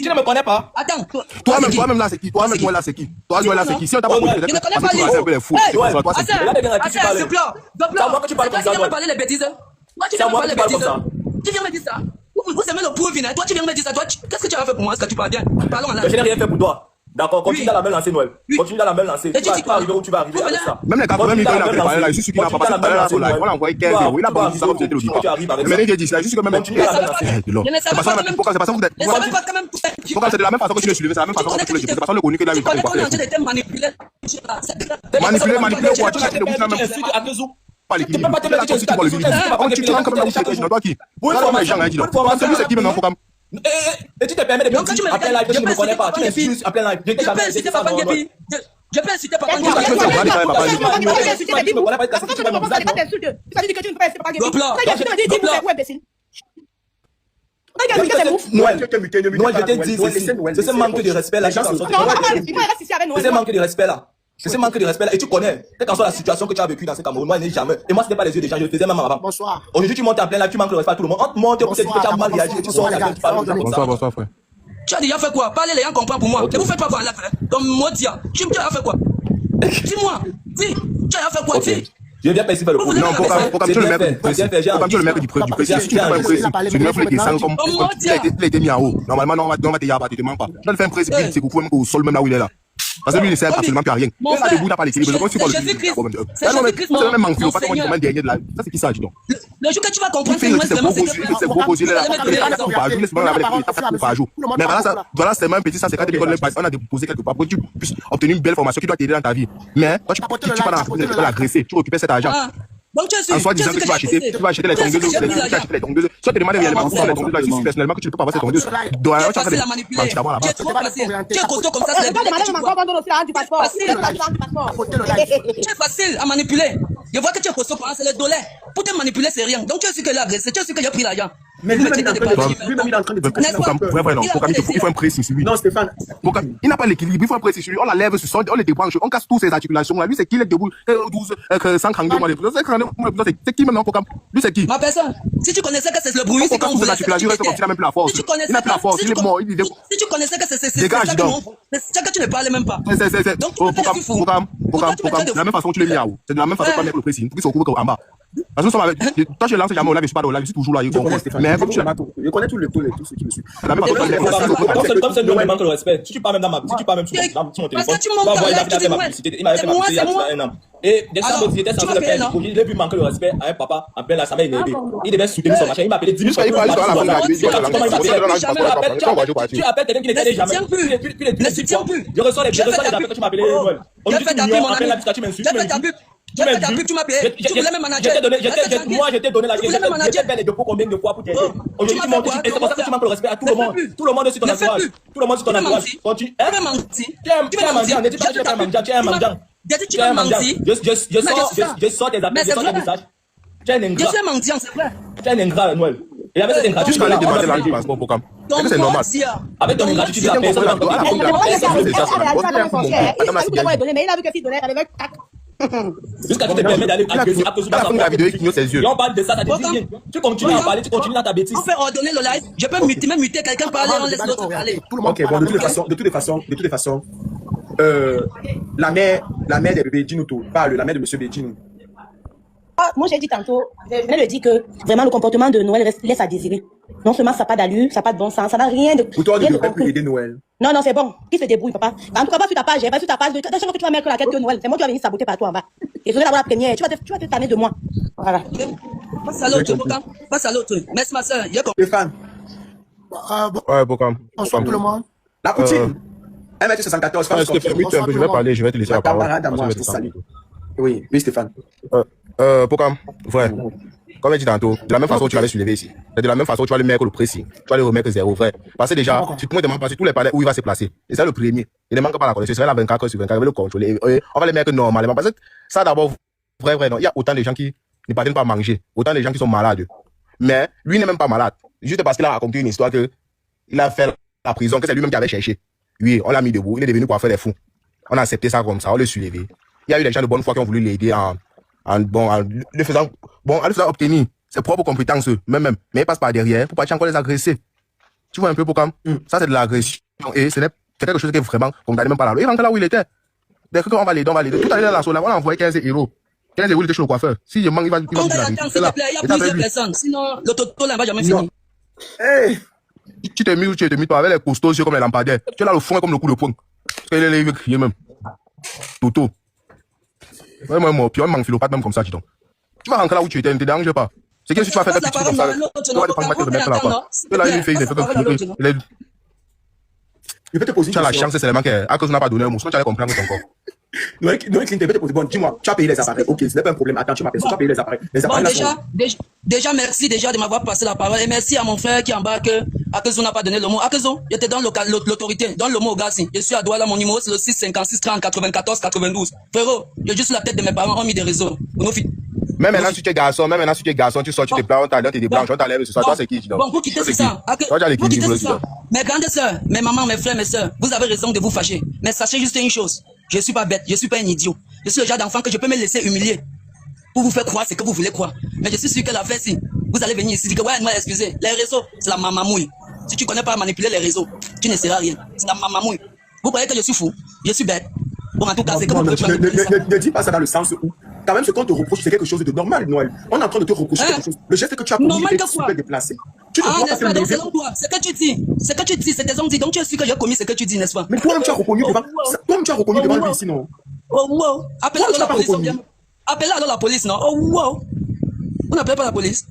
Tu ne me connais pas. Attends. Toi-même là, c'est qui? Toi-même là, c'est qui? Toi là, c'est qui? Si on t'a pas connu, Je ne connais pas parce que tu un peu les fous. Attends, s'il te plaît. Moi que tu parles comme ça. Tu viens me parler les bêtises. Moi, tu viens me parler les bêtises. Tu viens me dire ça. Vous aimez le pauvre, toi, tu viens me dire ça. Qu'est-ce que tu as fait pour moi? Est-ce que tu parles bien? Parlons là. Je n'ai rien fait pour toi. D'accord, continue dans la même lancée, Noël. Continue dans la même lancée. Tu vas arriver où tu vas arriver avec ça. Même les 80 000 qu'il a préparé là, je suis sûr qu'il n'a pas passé là, on l'a envoyé 15 000. Il a pas dit ça comme c'était le départ. Mais il dit ça, juste que même. C'est pas ça, c'est pas ça, vous êtes. Pourquoi c'est de la même façon que tu le suivais, c'est la même façon que tu le suivais, c'est pas ça le connu que là, il a manipulé quoi? Tu l'as même pas les clients. Tu l'as aussi pour le vide. Tu rentres comme là où c'est toi qui. Les gens là, dis donc. Celui c'est qui maintenant pour comme. Et tu te permets de me dire en plein live que tu ne me connais pas. Tu m'excuses en plein live. Je peux inciter Papa Nguebi. Je peux inciter Papa Nguebi. Tu Noël, je t'ai dit, c'est ce manque de respect là. C'est ce manque de respect là. C'est ce manque de respect là. Et tu connais, quelle que soit la situation que tu as vécue dans ce Cameroun, moi, je n'ai jamais. Et moi, ce n'est pas les yeux des gens, je le faisais même avant. Bonsoir. Aujourd'hui, tu montes en plein live, tu manques de respect à tout le monde. On te monte pour te dire que tu as mal réagi et tu sors la tu parles comme ça. Bonsoir, frère. Tu as déjà fait quoi? Parlez, les gens comprennent pour moi. Ne vous faites pas voir la frère. Comme Modia. Tu as fait quoi? Dis-moi. Dis. Tu as fait quoi? Dis. Je viens pas ici faire le problème. Non, pour comme tu le mec du président, si tu ne fais pas un président, tu ne fais pas des sangs comme il a été mis en haut. Normalement, on va te y avoir, tu te mens pas. Tu dois le faire un président, c'est pour même au sol, même là où il est là. Parce que lui, il ne sert absolument plus à rien. Là, debout, il n'a pas l'équilibre. C'est le même manque, pas comment il dernier de la. Ça, c'est qui ça, dis donc? Le jour que tu vas comprendre, c'est gros gros là. Mais voilà, c'est même petit, ça, c'est quand tu écoles on a déposé quelque part pour que tu puisses obtenir une belle formation qui doit t'aider dans ta vie. Mais toi, tu vas dans l'agresser, tu récupères cet argent. En soi disant que tu vas acheter les tondeuses, soit tu demandes réellement pour les tondeuses, là, je personnellement que tu ne peux pas avoir ces tondeuses. Tu es facile à manipuler. Tu es trop facile. Tu es costaud comme ça, c'est tu es facile à manipuler. Je vois que tu es costaud, c'est le dollar. Pour te manipuler, c'est rien. Donc tu es sûr que l'agressé, tu es sûr qu'il a pris l'argent. Mais lui-même il est en train de il faut un précis sur lui. Non, Stéphane. Il n'a pas l'équilibre, il faut un précis sur lui. On la lève sur son, on les débranche, on casse toutes ses articulations là. Lui, c'est qui il est debout 132 mois. C'est qui maintenant, Pokam? Lui, c'est qui? Ma personne. Si tu connaissais que c'est le bruit, c'est comme vous. Il n'a même plus la force. Il n'a plus la force, il est mort. Si tu connaissais que c'est dégage donc. C'est que tu ne parlais même pas. Donc, Pokam, de la même façon que tu l'as mis à haut. C'est de la même façon que tu le précis. Il faut qu'il en bas. Parce que nous sommes avec. Toi, je lance jamais au live, je suis pas au live, je suis toujours là. Mais comme tu l'as je connais tout ce qui me suit. Comme c'est nous, manque le respect. Si tu parles même dans ma. Si tu parles même sur mon téléphone. Parce que tu manques de respect. Il m'avait fait ma publicité il y a un an. Et décembre, il était censé le faire. Il a vu manquer le respect à un papa en plein là, ça m'a énervé. Il devait soutenir son machin. Il m'a appelé 10 000 fois. Tu appelles quelqu'un qui n'était jamais. Je reçois les appels que tu m'as appelé Noël. Aujourd'hui, tu m'insultes. Tu m'as payé. Tu voulais me manager. Moi, je t'ai donné la j'ai fait les dépôts combien de fois pour t'aider. Aujourd'hui, tu montes. Et c'est pour ça que tu manques le respect à tout le monde. Tout le monde est sur ton entourage. Tout le monde est sur ton entourage. Tu es menti. Tu es un mendiant. Tu es un mendiant. Tu es menti. Je sors tes appels, je sors tes messages. Tu es un ingrat. Je suis un mendiant, c'est vrai. Tu es un ingrat, Noël. Et avec cette ingratitude, tu vas aller demander l'argent du passeport pour Pokam. C'est normal. Avec ton ingratitude, tu as personne. Mais il a vu que s'il donnait, elle avait jusqu'à ce que tu te permets d'aller la vidéo qui ses yeux. Et on parle de ça, ça te dit rien. Tu continues à parler, tu continues dans ta bêtise. On fait ordonner le live. Je peux muter quelqu'un parler, on laisse l'autre parler. Ok, bon, de toutes les façons, la mère des bébés Djinouto parle, la mère de monsieur Bédjinou. Moi, j'ai dit tantôt, je venais de dire que vraiment le comportement de Noël laisse à désirer. Non seulement ça n'a pas d'allure, ça n'a pas de bon sens, ça n'a rien de. Pour toi, on ne devrait plus aider Noël. Non, c'est bon. Qui se débrouille, papa? En tout cas, pas sur ta page, pas sur ta page. Chaque fois que tu vas mettre la quête de Noël, c'est moi qui vas venir saboter partout en bas. Et je vais avoir la première. Tu vas te tanner de moi. Voilà. Passe à l'autre, Pokam. Passe à l'autre. Merci, ma soeur. Stéphane. Ouais, Pokam. Bonsoir tout le monde. La poutine. 1m74. Je vais parler, je vais te laisser la parole. Oui, Stéphane. Pokam, vrai. Comme je dit tantôt, de la même façon que tu l'avais soulevé ici. C'est de la même façon que tu vas le mettre le précis. Tu vas le remettre 0, vrai. Parce que déjà, tu te demandes pas sur tous les palais où il va se placer. Et c'est le premier. Il ne manque pas la connaissance. C'est la 24 heures sur 24, il va le contrôler. On va le mettre normalement. Parce que ça d'abord, vrai, non. Il y a autant de gens qui ne parviennent pas à manger. Autant de gens qui sont malades. Mais lui n'est même pas malade. Juste parce qu'il a raconté une histoire que il a fait la prison, que c'est lui-même qui avait cherché. Oui, on l'a mis debout. Il est devenu pour faire des fous. On a accepté ça comme ça. On l'a soulevé. Il y a eu des gens de bonne foi qui ont voulu l'aider en le faisant obtenir ses propres compétences, même. Mais il passe par derrière pour pas encore les agresser. Tu vois un peu, Pokam? Ça, c'est de l'agression. Et c'est quelque chose qui est vraiment, comme d'aller même pas là. Il rentre là où il était. Dès qu'on va l'aider, on va l'aider. Tout à l'heure, là, on a envoyé 15 euros. 15 euros, il était chez le coiffeur. Si je manque, il va s'il te plaît, il y a plusieurs personnes. Sinon, le toto là va jamais finir. Hey! Tu t'es mis, toi, avec les costauds, comme les lampadaires. Tu es là, le fond, comme le coup de poing. Parce qu'il est là, il veut crier même. Toto. Ouais, moi, puis on manque philopathe même comme ça, dis donc. Tu vas rentrer là où tu étais, ne te dérange pas. C'est que si tu vas faire ta petite chose comme ça, tu vas dépendre de mettre là, quoi. Là, il fait, il fait comme Je vais te poser une question. Tu as la question. chance, c'est seulement qu'à cause qu'on n'a pas donné un mot, sinon tu allais comprendre ton corps. Noël Clinton, je vais te poser, bon, dis-moi, tu as payé les appareils. Ok, ce n'est pas un problème. Attends, tu m'appelles, tu as payé les appareils. Les appareils déjà, merci déjà de m'avoir passé la parole. Et merci à mon frère qui embarque. Akezo n'a pas donné le mot. Akezo, j'étais dans l'autorité. Donne le mot au gars. Je suis à Douala, mon numéro, c'est le 656 30 94 92. Frérot, j'ai juste la tête de mes parents, ont mis des réseaux. Même maintenant, si tu es garçon, tu sors, tu te plains, on t'enlève, tu te débranches, on t'enlève ce soir. Toi, c'est qui, dis donc? Bon, pour quitter ça. Pour quitter ça. Mes grandes sœurs, mes mamans, mes frères, mes sœurs, vous avez raison de vous fâcher. Mais sachez juste une chose. Je suis pas bête, je suis pas un idiot. Je suis le genre d'enfant que je peux me laisser humilier pour vous faire croire ce que vous voulez croire. Mais je suis sûr que la fête, si vous allez venir ici, dire que ouais, moi, excusez, les réseaux, c'est la mamamouille. Si tu connais pas manipuler les réseaux, tu ne seras rien. C'est la mamamouille. Vous croyez que je suis fou? Je suis bête. Bon, en tout cas, c'est que vous pouvez ne dis pas ça dans le sens où, quand même, ce qu'on te reproche, c'est quelque chose de normal, Noël. On est en train de te reprocher quelque chose. Le geste que tu as commis est super déplacé. Tu ah, n'est-ce pas? Donc, selon toi, ce que tu dis, c'est tes hommes dit. Donc, tu es sûr que j'ai commis ce que tu dis, n'est-ce pas? Mais toi-même, tu as reconnu devant lui ici, non? Oh, wow. Appelez alors la police. Appelez alors la police, non? Oh, wow. Vous n'appelez pas la police?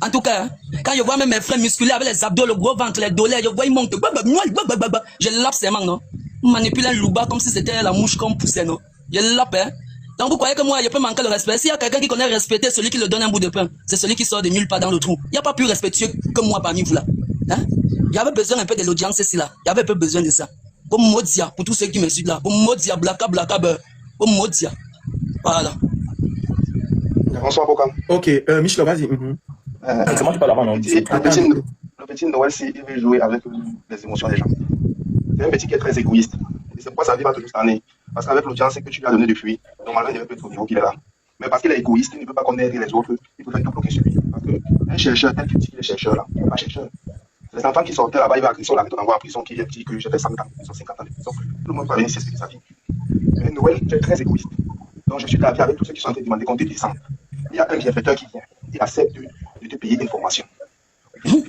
En tout cas, quand je vois même mes frères musclés avec les abdos, le gros ventre, les dollars, je vois ils montent. Je lappe ses mains, non? On manipule un louba comme si c'était la mouche qu'on poussait, non? Je lappe, hein? Donc vous croyez que moi, je peux manquer le respect? S'il y a quelqu'un qui connaît respecter celui qui le donne un bout de pain, c'est celui qui sort de nulle part dans le trou. Il n'y a pas plus respectueux que moi parmi vous là. Hein? J'avais besoin un peu de l'audience ici là. J'avais un peu besoin de ça. Pour Modia, pour tous ceux qui me suivent là. Pour Modia, blaka, pour Modia. Voilà. Bonsoir, Pokam. Ok, Michel, vas-y. C'est moi qui parle avant, non? Le petit Noël, il veut jouer avec les émotions des gens. C'est un petit qui est très égoïste. Et c'est pourquoi sa vie va toujours s'en aller. Parce qu'avec l'audience que tu lui as donné depuis, normalement, il devait être au niveau qu'il est là. Mais parce qu'il est égoïste, il ne veut pas qu'on aide les autres, il peut faire tout bloquer sur lui. Parce qu'un chercheur, tel que dit qu'il est chercheur là, il n'est pas chercheur. Les enfants qui sortaient là-bas, il va à prison, là, on envoie en prison, qui dit que j'ai fait 100 ans, ils sont 50 ans de prison. Tout le monde va venir s'expliquer sa vie. Mais Noël, tu es très égoïste. Donc je suis d'avis avec tous ceux qui sont en train de demander qu'on te descende. Il y a un bienfaiteur qui vient, il accepte de te payer une formation. Il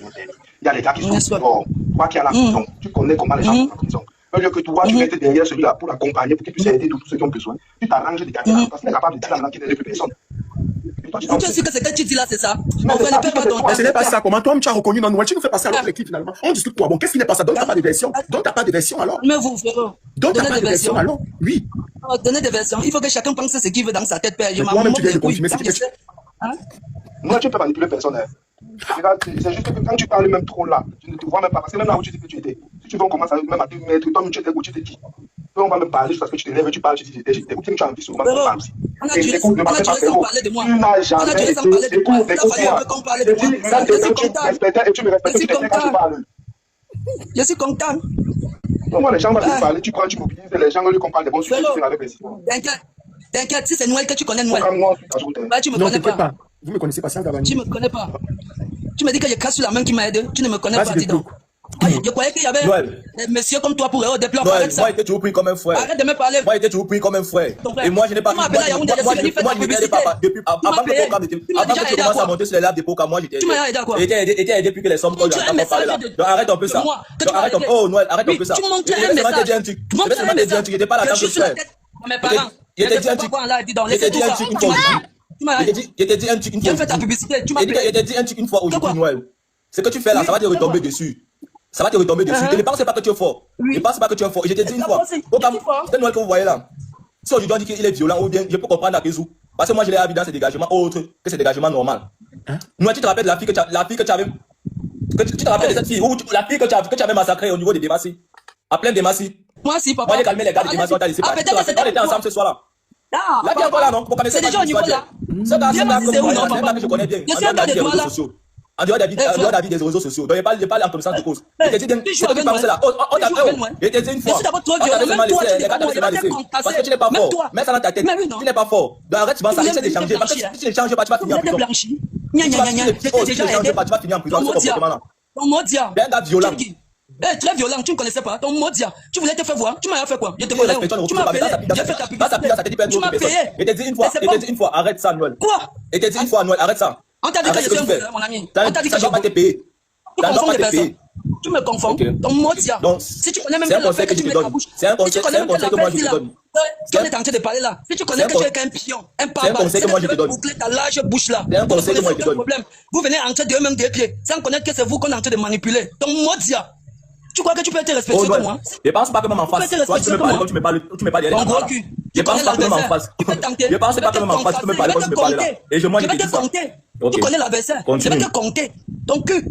y a les gars qui sont dehors. Toi qui es à la prison, tu connais comment les gens sont en prison. Au lieu que toi, tu mettes derrière celui-là pour l'accompagner, pour qu'il puisse aider tous ceux qui ont besoin, tu t'arranges de gagner parce qu'il est capable de dire là qu'il n'aide plus personne. Tu es sûr que ce que tu dis là, c'est ça? Mais ce n'est pas ça. Comment toi, tu as reconnu dans Noël? Tu nous fais passer à l'autre équipe finalement. On discute quoi? Bon, qu'est-ce qui n'est pas ça? Donc, tu n'as pas de version. Donc, tu n'as pas de version alors. Mais vous, frérot. Donc, tu n'as pas de version alors. Oui. Donnez des versions. Il faut que chacun pense ce qu'il veut dans sa tête, père. Toi-même, tu viens de confirmer ce que tu fais. Non, tu ne peux manipuler personne. C'est juste que quand tu parles même trop là, tu ne te vois même pas. Parce que même là où tu dis que tu étais, si tu vas commencer même à te mettre, toi-même tu étais où tu te dis. On va même parler juste parce que tu te lèves, tu parles, tu dis, j'étais où tu as envie souvent de parler aussi. Écoute, ne parlez pas, frérot. Tu n'as jamais été, écoute-moi. Je dis, quand tu me respectais et tu me respectais, tu t'étais quand tu parles. Je suis content. Moi, les gens vont te parler, tu crois, tu mobilises les gens, lui qu'on parle des bons sujets, tu fais avec les citoyens. T'inquiète, si c'est Noël que tu connais Noël. Tu me connais pas. Vous me connaissez pas, ça, Tu me connais pas. Tu me dis que je casse sur la main qui m'a aidé. Tu ne me connais pas, dis donc. Je croyais qu'il y avait des messieurs comme toi pour déplorer avec ça. Moi, j'étais toujours pris comme un frère. Arrête de me parler. Moi, j'étais toujours pris comme un frère. Et moi, je n'ai pas. Moi, je n'aidais pas. Depuis avant que tu commences à monter sur les labs de Poca, moi, j'étais aidé plus que les sommes qu'on a parlé là. Donc, arrête un peu ça. Donc, arrête un peu. Oh, Noël, arrête un peu ça. Tu montres un message. Tu montres un message. Tu n'étais pas là tant que frère. Mes parents. Il était dit un truc. Il était dit un truc une fois. Il était dit un truc une fois. Tu as fait ta publicité. Tu m'as il était dit un truc une fois aujourd'hui, Noël. Ce que tu fais là, ça va te retomber dessus. Ça va te retomber dessus. Ne pense pas que tu es fort. Ne pense pas que tu es fort. Et je t'ai dit une fois. C'est Noël que vous voyez là. Si aujourd'hui on dit qu'il est violent ou bien, je peux comprendre la raison. Parce que moi, je l'ai vu dans ses dégagements autres que ses dégagements normaux. Noël, tu te rappelles de la fille que tu avais. Tu te rappelles de cette fille, la fille que tu avais massacrée au niveau des Démassis. À plein Démassis. Moi, si, papa. Moi, j'ai calmé les gars de Démassis, on t'a laissé partir. On était ensemble ce soir-là. Là, tu es encore là, non? C'est déjà au niveau là. C'est un gars que je connais bien. En dehors de la vie des réseaux sociaux. Donc, il parle en connaissance de cause. Il était dit, c'est qui parle cela. Il était dit une fois. On t'avait seulement laissé, les gars t'avaient seulement laissé. Parce que tu n'es pas fort. Mets ça dans ta tête. Tu n'es pas fort. Donc, arrête, tu vas s'arrêter d'échanger. Parce que si tu n'échanges pas, tu vas finir en prison. Si tu n'échanges pas, tu vas finir en prison. Ton Modia. C'est un gars violent. Très violent, tu ne connaissais pas. Ton Modia. Tu voulais te faire voir. Tu m'as fait quoi? Je te connais. Tu m'as payé. J'ai fait ta publicité. Tu m'as payé. Et t'as dit une fois, arrête ça, Noël. Quoi? Et t'as dit une fois, Noël, arrête ça. On t'a dit que je suis un voleur, mon ami. On t'a dit que je suis un voleur. Tu confonds les personnes. Tu me confonds. Ton Modia. Si tu connais même pas l'affaire que tu mets dans ta bouche. C'est un conseil que moi je te donne. Ce qu'on est en train de parler là. Si tu connais que tu es qu'un pion, un papa, c'est un conseil que moi je te donne. Boucler ta large bouche là. C'est un conseil que moi je te donne. Vous venez entrer de eux-mêmes des pieds sans connaître que c'est vous qu'on est en train de manipuler. Ton Modia. Tu crois que tu peux être respectueux comme moi? Je pense pas que même en face. Toi, tu me parles comme tu me parles derrière. Je pense pas que même en face. Je pense pas que même en face, tu me parles comme tu me parles là. Et moi, je vais te compter. Tu connais l'adversaire. Je vais te compter. Ton cul.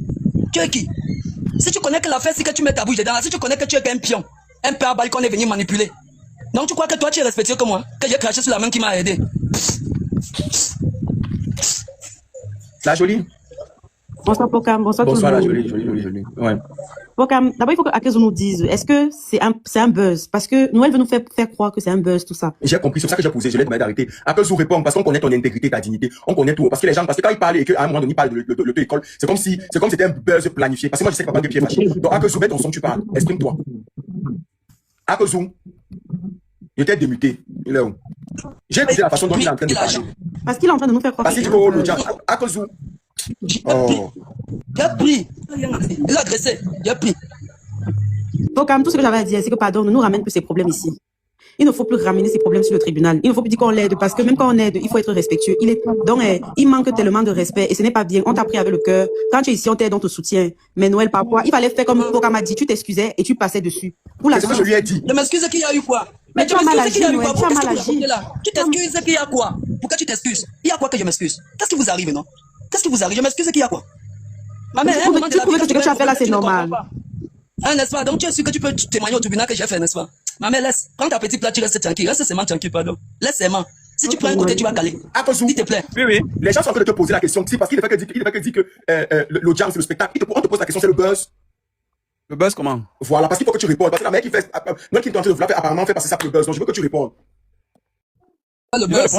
Tu es qui? Si tu connais que l'affaire, c'est que tu mets ta bouche dedans. Si tu connais que tu es qu'un pion, un père balle qu'on est venu manipuler. Donc tu crois que toi, tu es respectueux comme moi? Que j'ai craché sur la main qui m'a aidé. La jolie. Bonsoir Pokam, bonsoir tout le monde. Bonsoir la jolie. Ouais. Pokam, d'abord il faut que Akezo nous dise, est-ce que c'est un buzz? Parce que Noël veut nous faire croire que c'est un buzz, tout ça. J'ai compris, c'est pour ça que j'ai posé, je l'ai demandé d'arrêter. Akezo répond, parce qu'on connaît ton intégrité, ta dignité, on connaît tout. Parce que quand il parle et qu'à un moment donné il parle de l'auto-école, c'est comme si c'était un buzz planifié. Parce que moi je sais que papa de pied fâché. Donc Akezo, mets ton son, tu parles, exprime-toi. Akezo, il était démuté, il est où? J'ai écouté la façon dont il est en train de parler. Parce qu'il est en train de nous faire croire. Parce qu'il dit, oh le diable, Akezo. Oh. J'ai pris. Il a agressé. J'ai pris. Pokam, tout ce que j'avais à dire, c'est que pardon, ne nous ramène plus ces problèmes ici. Il ne faut plus ramener ces problèmes sur le tribunal. Il ne faut plus dire qu'on l'aide, parce que même quand on aide, il faut être respectueux. Donc, il manque tellement de respect et ce n'est pas bien. On t'a pris avec le cœur. Quand tu es ici, on t'aide, on te soutient. Mais Noël, parfois, il fallait faire comme Pokam a dit. Tu t'excusais et tu passais dessus. C'est ce que je lui ai dit. Je m'excuse qu'il y a eu quoi? Mais tu as mal agi, Noël. Tu as mal agi. Tu t'excuses qu'il y a quoi? Pourquoi tu t'excuses? Il y a quoi que je m'excuse? Qu'est-ce qui vous arrive, non? Qu'est-ce qui vous arrive? Je m'excuse qu'il y a quoi? Ma mère, tu prouves que ce que tu as fait là, c'est normal. Hein, n'est-ce pas? Donc tu es sûr que tu peux témoigner au tribunal que j'ai fait, n'est-ce pas? Ma mère, laisse. Prends ta petite plate, tu restes tranquille. Reste seulement tranquille, pardon. Laisse seulement. Si tu prends un côté, tu vas caler. S'il te plaît. Oui. Les gens sont en train de te poser la question. C'est parce qu'il ne fait que dire que l'audience, c'est le spectacle. On te pose la question, c'est le buzz. Le buzz comment? Voilà, parce qu'il faut que tu répondes. Parce que la mec qui fait. Moi qui est en train de vous la faire, apparemment, fait passer ça pour le buzz. Donc je veux que tu répondes. Le buzz.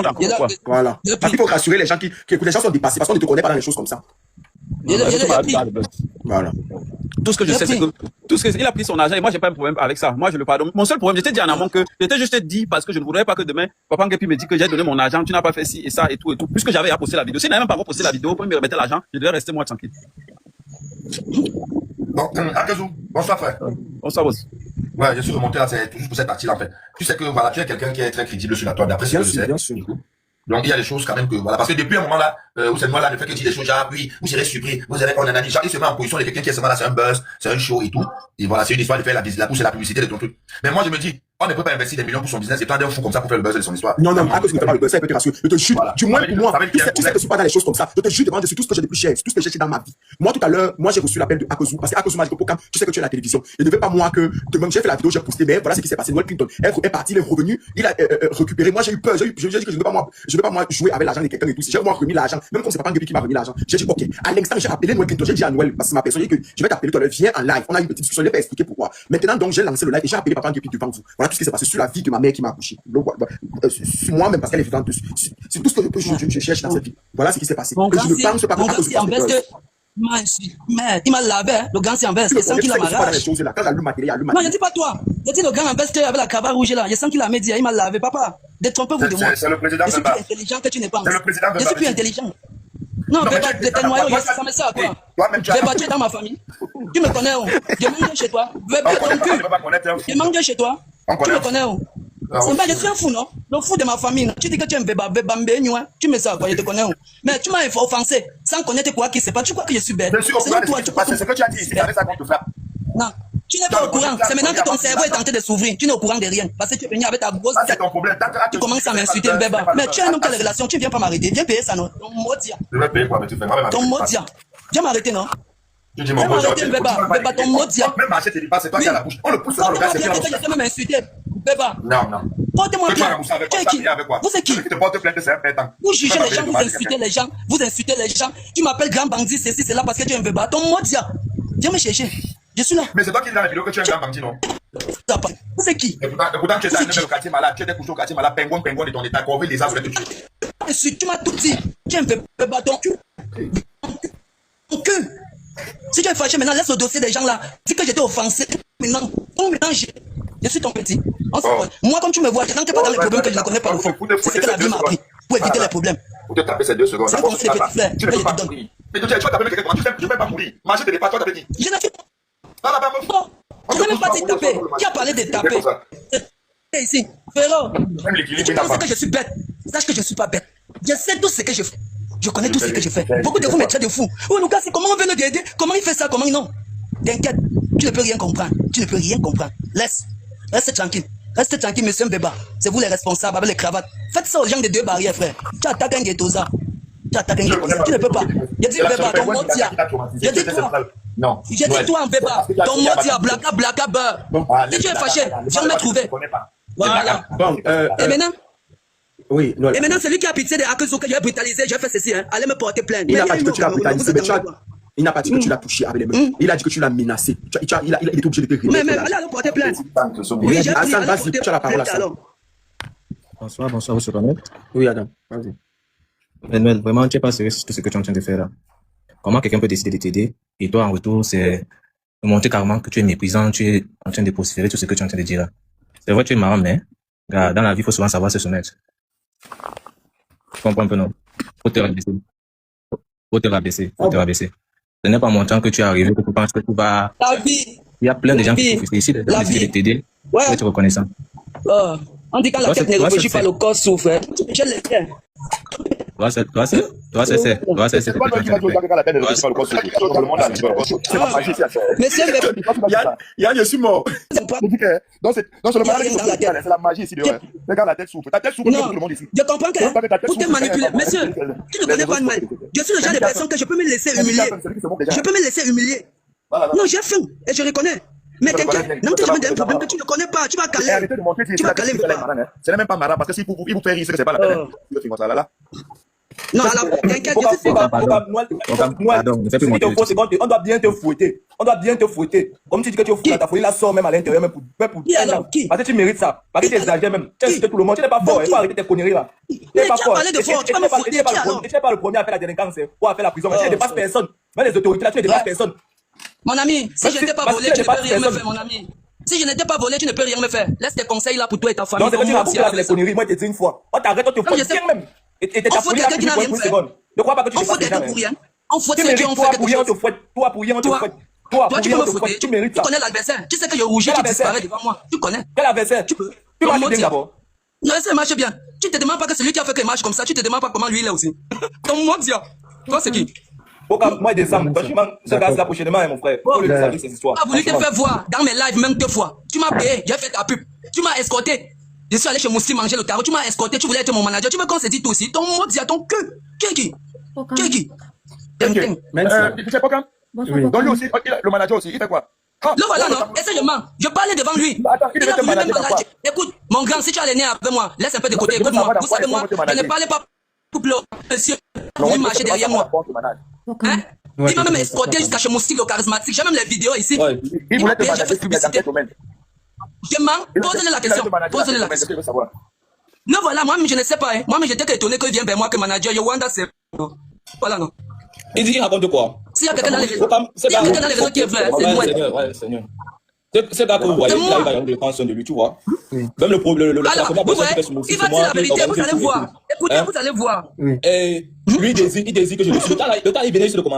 Voilà. Parce qu'il faut rassurer les gens qui écoutent. Les gens sont dépassés parce qu'on ne te connaît pas dans les choses comme ça. Voilà. Tout ce que je sais, c'est que il a pris son argent et moi, j'ai pas un problème avec ça. Moi, je le pardonne. Mon seul problème, j'étais dit en amont que j'étais juste dit parce que je ne voudrais pas que demain, Papa Ngepi me dit que j'ai donné mon argent, tu n'as pas fait ci et ça et tout. Puisque j'avais à poster la vidéo. S'il n'avait même pas posté la vidéo, pour me remettre l'argent, je devais rester moi tranquille. Bon, Akezo, bonsoir frère. Bonsoir, boss. Ouais, je suis remonté là, c'est toujours pour cette partie-là en fait. Tu sais que voilà, tu es quelqu'un qui est très crédible sur la toile, d'après ce que je sais. Bien sûr. Donc il y a des choses quand même que voilà, parce que depuis un moment là, où cette moi là ne fait que dire des choses genre oui, vous serez surpris, vous allez on en a dit, genre il se met en position de quelqu'un qui est seulement là, c'est un buzz, c'est un show et tout. Et voilà, c'est une histoire de faire la pousse et la publicité de ton truc. Mais moi je me dis, on ne peut pas investir des millions pour son business et prendre un fou comme ça pour faire le buzz de son histoire. Non, à cause que tu parles de buzz, ça peut te rassurer. Je te jure, du moins pour moi, tu sais que je suis pas dans les choses comme ça. Je te jure devant sur tout ce que j'ai de plus cher, tout ce que j'ai dans ma vie. Moi tout à l'heure, moi j'ai reçu l'appel de Akezo parce que Akezo m'a dit Pokam, tu sais que tu es à la télévision. Il ne veut pas moi que même j'ai fait la vidéo, j'ai posté, mais voilà ce qui s'est passé. Noël Clinton est parti, il est revenu, il a récupéré. Moi j'ai eu peur, j'ai dit que je ne veux pas moi jouer avec l'argent de quelqu'un et tout. Si j'ai moi remis l'argent, même comme c'est Papa Ngepi qui m'a remis l'argent, j'ai dit ok. À l'instant j'ai appelé Noël Clinton, j'ai dit à Noël parce que ma personne, j'ai dit que je vais t'appeler toi, viens en live. On a eu une petite discussion, je vais pas expliquer pourquoi. Maintenant donc j'ai lancé le live et j'ai appelé Papa Ngepi devant vous. Voilà tout ce qui s'est passé sur la vie de ma mère qui m'a accouché. Sur moi-même parce qu'elle est vivante, c'est tout ce que je cherche dans cette vie. Voilà ce qui s'est passé. Mon gars, je ne pense pas que il m'a lavé, le gars c'est en veste, je sens qu'il a m'arrache. Non, je dis pas toi. Je dis le gars en veste avec la cravate rouge là, je sens qu'il a médié, il m'a lavé, papa. Détrompez-vous de moi. C'est le président je suis plus intelligent que tu n'es pas. C'est le président je suis plus intelligent. Non, t'es noyau, ça me sert à quoi? Véba, tu es dans ma famille. Tu me connais où? Je mange chez toi. Véba, ton cul. Je mange chez toi. Tu me connais où? Je suis un fou, non? Le fou de ma famille. Tu dis que tu es un Véba, tu me sais quoi, je te connais où? Mais tu m'as offensé sans connaître quoi qui se passe. Tu crois que je suis bête? Je suis au courant de ce qui se passe. C'est ce que tu as dit ici. C'est avec ça qu'on te frappe. Non. Tu n'es pas au courant. C'est maintenant que ton cerveau est tenté de s'ouvrir. Tu n'es au courant de rien. Parce que tu es venu avec ta grosse tête. C'est ton problème. Tu commences à m'insulter, Béba. Mais tu as une quelle relation? Tu viens pas m'arrêter. Viens payer ça, non? Ton modia. Je vais payer quoi, mais tu fais mal. Ton modia. Viens m'arrêter, non? Je dis mon mot. Béba, ton modia. Même marché, tu dis pas, c'est toi qui as la bouche. On le pousse dans le gars, c'est bien. Je vais m'insulter. Béba. Non. Portez-moi plainte. Tu es qui? Vous êtes qui? Tu te portes plainte, c'est un pétant. Vous jugez les gens, vous insultez les gens. Vous insultez les gens. Tu m'appelles grand bandit, ceci, c'est là parce que tu es un Béba. Ton modia. Viens me chercher. Je suis là. Mais c'est toi qui dis dans la vidéo que tu es un grand bandit, non? Vous êtes qui? Et pourtant, tu es dans le quartier malade, tu es des couches au quartier malade, pingouin de ton état, corvée, les arbres voulaient te tuer. Tu m'as tout dit. Tu es un Béba, ton cul. Ton cul. Si tu es fâché maintenant, laisse le dossier des gens là. Dis que j'étais offensé. Maintenant, je suis ton petit. Moi, comme tu me vois, je n'entre pas dans les problèmes que je ne connais pas au fond. C'est ce que la vie m'a appris. Pour éviter les problèmes. Pour te taper ces 2 secondes. C'est comme c'est petit frère. Tu ne peux pas mourir. Mais tu vas taper quelqu'un, tu ne peux pas mourir. Manger tes départs, toi t'as dit. Je n'ai même pas dit taper. Qui a parlé de taper? Ici, Frérot, tu penses que je suis bête. Sache que je ne suis pas bête. Je sais tout ce que je fais. Je connais tout ce que je fais. Beaucoup de vous me traitent de fou. Oh, Lucas, c'est comment on veut le aider? Comment il fait ça? Comment non? T'inquiète, tu ne peux rien comprendre. Tu ne peux rien comprendre. Reste tranquille. Reste tranquille, monsieur Mbeba. C'est vous les responsables avec les cravates. Faites ça aux gens des 2 barrières, frère. Tu attaques un ghettosa. Tu attaques un ghettosa. Tu ne peux pas. Je dis Mbeba, ton mot tient. Je dis toi. Non. Je dis toi, Mbeba. Ton mot tient. Blaka, beurre. Si tu es fâché, viens me trouver. Voilà. Bon, et maintenant? Oui, non. Et maintenant, celui qui a pitié de Akezo que j'ai brutalisé, j'ai fait ceci, hein. Allez me porter plainte. Il n'a pas dit que tu l'as brutalisé, mais il n'a pas dit que tu l'as touché avec les mains. Il a dit que tu l'as menacé. Il est obligé de te régler. Mais allez me porter plainte. Oui, Hassan, vas-y, tu as la parole à ça. Bonsoir, vous se connaissez? Oui, Adam, vas-y. Manuel, vraiment, tu n'es pas sérieux sur tout ce que tu es en train de faire là. Comment quelqu'un peut décider de t'aider et toi, en retour, c'est de montrer carrément que tu es méprisant, tu es en train de vociférer tout ce que tu es en train de dire là. C'est vrai, tu es marrant, mais dans la vie, il faut souvent savoir se soumettre. Tu comprends un peu, non? Faut te rabaisser. Ce n'est pas mon temps que tu es arrivé, que tu penses que tu vas... Il y a plein de gens qui sont ici, de décider de t'aider, pour être reconnaissant. On dit quand la tête ne réfléchit pas, le corps souffre. Je l'ai fait. Toi, c'est ce que tu es en train de faire. Monsieur, Yann, je suis mort. Donc, c'est la magie ici dehors. Regarde la tête souffle. Ta tête souffle, tout le monde ici. Je comprends que pour te manipuler. Monsieur, tu ne connais pas Noël. Je suis le genre de personne que je peux me laisser humilier. Je peux me laisser humilier. Non, j'ai faim et je reconnais. Mais t'inquiète, non, tu as un problème que tu ne connais pas. Tu vas caler. Arrêtez de montrer que tu vas caler. Ce n'est même pas marrant parce que s'il vous fait rire, c'est que c'est pas la peine. Non, alors, t'inquiète, je suis on doit bien te fouetter. On doit bien te fouetter. Comme tu dis que tu fouettes, il la sort même à l'intérieur, même pour parce que tu mérites ça. Parce que tu exagères même. Tu insultes tout le monde. Tu n'es pas fort. Il faut arrêter tes conneries là. Tu n'es pas fort. Tu n'es pas le premier à faire la délinquance ou à faire la prison. Tu ne dépasses personne. Même les autorités là, tu ne dépasses personne. Mon ami, si je n'étais pas volé, tu ne peux rien me faire, mon ami. Si je n'étais pas volé, tu ne peux rien me faire. Laisse tes conseils là pour toi et ta famille. Non, c'est que tu vas boucler avec les conneries. Moi, je te dis une fois. On t'arrête, on te fout bien même. Et t'as fouillé là pour une seconde. Ne crois pas que tu dépasses les gens. On fout ceux qui ont fait quelque chose. Toi, pour rien, on te fouette. Toi, tu peux me fouetter. Tu mérites ça. Tu connais l'adversaire. Tu sais que je rougis, tu disparais devant moi. Tu connais. Quel adversaire? Tu peux. Tu marches bien d'abord. Non, ça marche bien. Tu te demandes pas que celui qui a fait qu'il marche comme ça, tu te demandes pas comment lui il est aussi. Ton mot dia. Toi, c'est qui? Moi, des âmes, franchement, ce gars-là prochainement, mon frère. Faut lui dire ces histoires. Tu as voulu te faire voir dans mes lives même 2 fois. Tu m'as payé, j'ai fait ta pub. Tu m'as escorté. Je suis allé chez Moussi manger le tarot. Tu m'as escorté, tu voulais être mon manager. Tu veux qu'on se dise tout aussi. Ton mot dit à ton queue. Qui? Tu sais pas quand? Donc lui aussi, le manager aussi, il fait quoi? Le voilà, non? Essaye de mentir. Je parlais devant lui. Il a voulu même manager. Écoute, mon grand, si tu as les nerfs avec moi, laisse un peu de côté. Écoute-moi. Vous savez, moi, je ne parlais pas pour le monsieur. Il marchait derrière moi. Hein? Il m'a même escorté jusqu'à chez Moussi, le charismatique. J'ai même les vidéos ici. Il voulait te manager, fait publicité. Je mens. Posez-le la question. Non, voilà, moi, je ne sais pas. Moi, j'étais étonné qu'il vienne vers moi que manager. Yowanda, c'est. Voilà, non. Il raconte quoi? S'il y a quelqu'un dans les réseaux qui est vrai, c'est moi. Ouais, Seigneur. C'est gars que vous voyez, il va y avoir des pensions de lui, tu vois. Même le problème, il va dire la vérité, vous allez voir. Écoutez, vous allez voir. Et lui, il désire que je le suis. Le temps, il venait sur le commandement.